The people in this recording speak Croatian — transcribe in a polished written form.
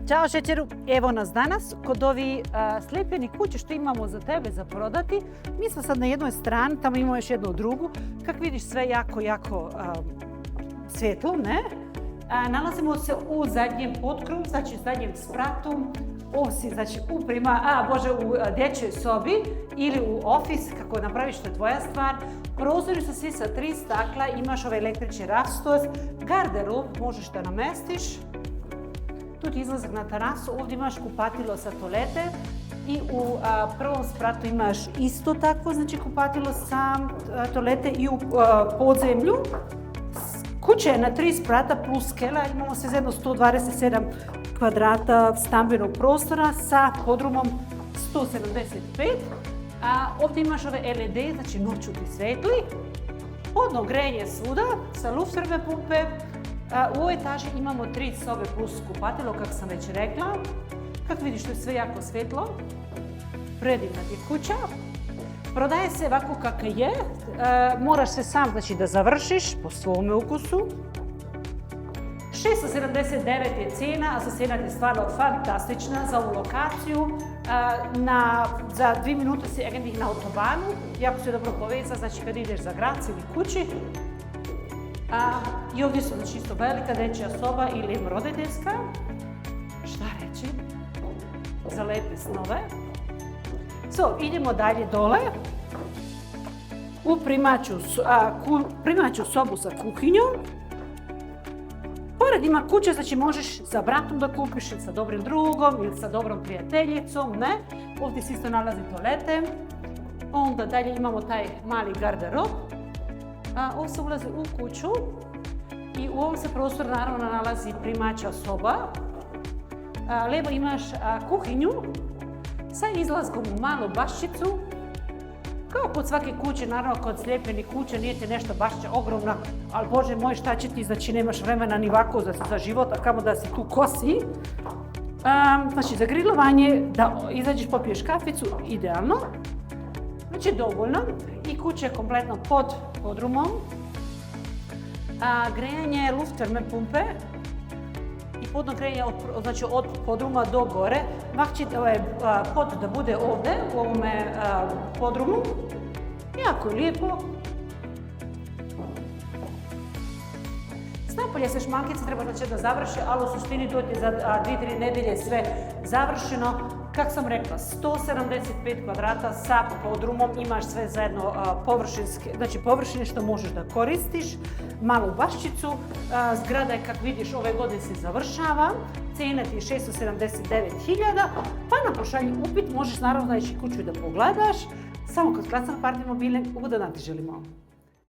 Ćao Šećeru, evo nas danas kod ovi slijepljeni kuće što imamo za tebe za prodati. Mi smo sad na jednoj strani, tamo imamo još jednu drugu. Kako vidiš, sve jako svjetlo, ne? Nalazimo se u zadnjem potkrovu, znači u zadnjem spratu. Ovo si, znači, u dječjoj sobi ili u ofis, kako napraviš, to je tvoja stvar. Prozori su svi sa 3 stakla, imaš ovaj električni rastos, garderob možeš da namestiš. Tu ti izlazak na terasu, ovdje imaš kupatilo sa toalete i u prvom spratu imaš isto takvo, znači kupatilo sa toalete i u podzemlju. Kuća je na 3 sprata plus kela, imamo sve zajedno 127 kvadrata stambenog prostora sa podrumom 175. Ovdje imaš ove LED, znači noću ti svetli. Podno grejanje svuda sa luftwärme pumpe. U ovoj etaži imamo 3 sobe plus kupatilo, kako sam već rekla. Kako vidiš, to je sve jako svetlo. Predivna ti je kuća. Prodaje se ovako kako je. Moraš se sam, znači, da završiš po svome ukusu. 679 je cijena, a cijena je stvarno fantastična za ovu lokaciju. Za 2 minute si egentih na autobanu, jako se dobro poveza, znači kad ideš za grad ili kući. I ovdje su, znači, isto velika dječja soba ili roditeljska. Šta reći? Za lepe snove. Idemo dalje dole. U primaću sobu sa kuhinjom. Pored ima kuće, znači možeš sa bratom da kupiš ili sa dobrim drugom ili sa dobrom prijateljicom, ne? Ovdje se isto nalazi toalete. Onda dalje imamo taj mali garderob. Ovo se ulazi u kuću i u ovom se prostoru naravno nalazi primaća soba. Lijevo imaš kuhinju sa izlaskom u malu baščicu. Kao kod svake kuće, naravno kod slijepljenih kuća nije ti nešto bašća ogromna, ali Bože moj, šta će ti, znači nemaš vremena ni ovako za život, a kamo da si tu kosi. Znači za grilovanje, da izađeš popiješ kaficu, idealno. Znači dovoljno. I kuća je kompletno pod podrumom. Grejanje luftwärme pumpe i podno grejanje od podruma do gore. Vak će pod da bude ovdje u ovome podrumu. Jako je lijepo. Napolje se šmankice treba znači da završi, ali u suštini to ti za 2-3 nedelje sve završeno. Kako sam rekla, 175 kvadrata sa podrumom, imaš sve zajedno površine što možeš da koristiš, malu baščicu. Zgrada je, kako vidiš, ove godine se završava, cijena ti je 679.000, pa na pošalji upit možeš naravno da ići kuću i da pogledaš. Samo kod Klacana Party Mobile, ugodan dan ti želimo.